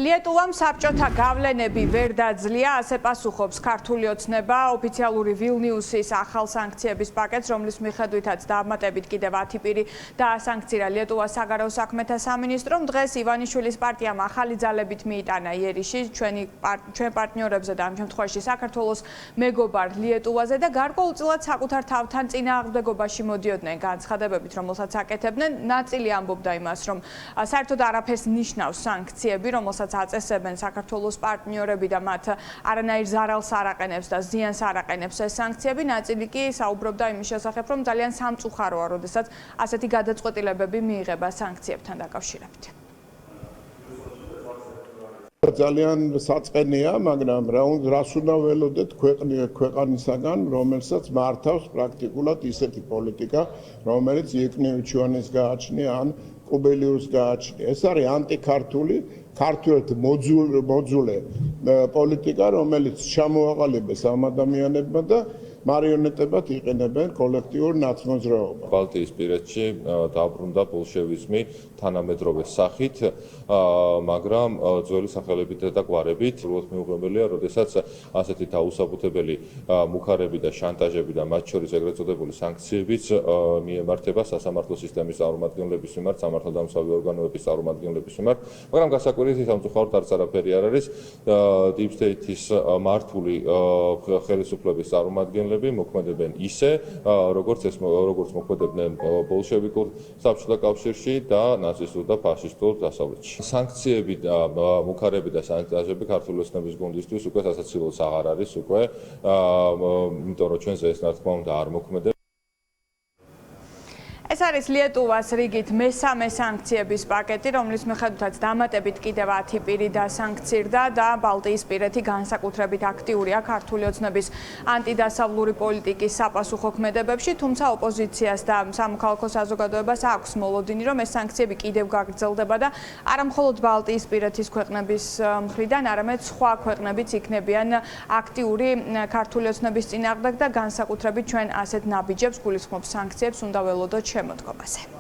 Lietuvām საბჭოთა გავლენები ვერ დაძლია, ასე პასუხობს ქართული ოცნება ოფიციალური ვილნიუსის ახალ სანქციების პაკეტს, რომლის მიხედვითაც დამატებით კიდევ 10 პირი დაასანქცირა Lietuvas საგარეო საქმეთა სამინისტრომ. დღეს ივანიშვილის პარტიამ ახალი ძალებით მიიტანა იერიში ჩვენ პარტნიორებზე და ამ შემთხვევაში საქართველოს მეგობარ Lietuvაზე და გარკვეულწილად საკუთარ თავთან წინააღმდეგობაში მოდიოდნენ განცხადებებით, რომელსაც აკეთებდნენ. ნაწილი ამბობდა იმას, რომ საერთოდ არაფერს ნიშნავს სანქციები, რომელსაც აწესებენ საქართველოს პარტნიორები და მათ არანაირ ზარალს არ აყენებს და ზიანს არ აყენებს ეს სანქციები. ნაწილი კი საუბრობდა იმის შესახებ, რომ ძალიან სამწუხაროა, როდესაც ასეთი გადაწყვეტილებები მიიღება სანქციებთან დაკავშირებით. ძალიან საწყენია, მაგრამ რას უნდა ველოდეთ ქვეყანისაგან, რომელსაც მართავს პრაქტიკულად ისეთი პოლიტიკა, რომელიც იკნევიჩუანის გააჩნია ან კუბელიუს გააჩნია. ეს არის ანტიქართული, ქართველთ მოძულე პოლიტიკა, რომელიც ჩამოაყალიბეს ამ ადამიანებმა და მარიონეტებად იყენებენ კოლექტიურ ნაცმოძრაობას. ბალტიისპირეთში დაბრუნდა ბოლშევიზმი თანამედროვე სახით, მაგრამ ძველი სახელებით და გვარებით. სრულიად მიუღებელია, როდესაც ასეთი დაუსაბუთებელი მუხარები და შანტაჟები და მათ შორის ეგრეთ წოდებული სანქციებიც მიემართება სასამართლო სისტემის წარმომადგენლების მიმართ, სამართალდამცავი ორგანოების წარმომადგენლების მიმართ, მაგრამ გასაკვირია სამწუხაროდ არც არაფერი არ არის. Deep State-ის მართული ხელისუფლების წარმომადგენლები მოქმედებენ ისე, როგორც მოქმედებდნენ ბოლშევიკურ საბჭოთა კავშირში და ნაცისტურ და ფაშისტურ დასავლეთში. სანქციები და მუხარები და სანქციები ქართული ოცნების გუნდისთვის უკვე სასაცილოც აღარ არის უკვე, იმიტომ რომ ჩვენზე ეს რა თქმა უნდა არ მოქმედებს. ეს არის Lietuvas რიგით მესამე სანქციების პაკეტი, რომლის მიხედვითაც დამატებით კიდევ 10 პირი დასანქცირდა და ბალტიისპირეთი განსაკუთრებით აქტიურია ქართული ოცნების ანტიდასავლური პოლიტიკის საპასუხო ქმედებებში, თუმცა ოპოზიციას და სამოქალაქო საზოგადოებას აქვს მოლოდინი, რომ ეს სანქციები კიდევ გაგრძელდება და არა მხოლოდ ბალტიისპირეთის ქვეყნების მხრიდან, არამედ სხვა ქვეყნებიც იქნებიან აქტიური ქართული ოცნების წინააღმდეგ და განსაკუთრებით ჩვენ ასეთ ნაბიჯებს გულისხმობს სანქციებს უნდა ველოდოთ შემოდგომაზე.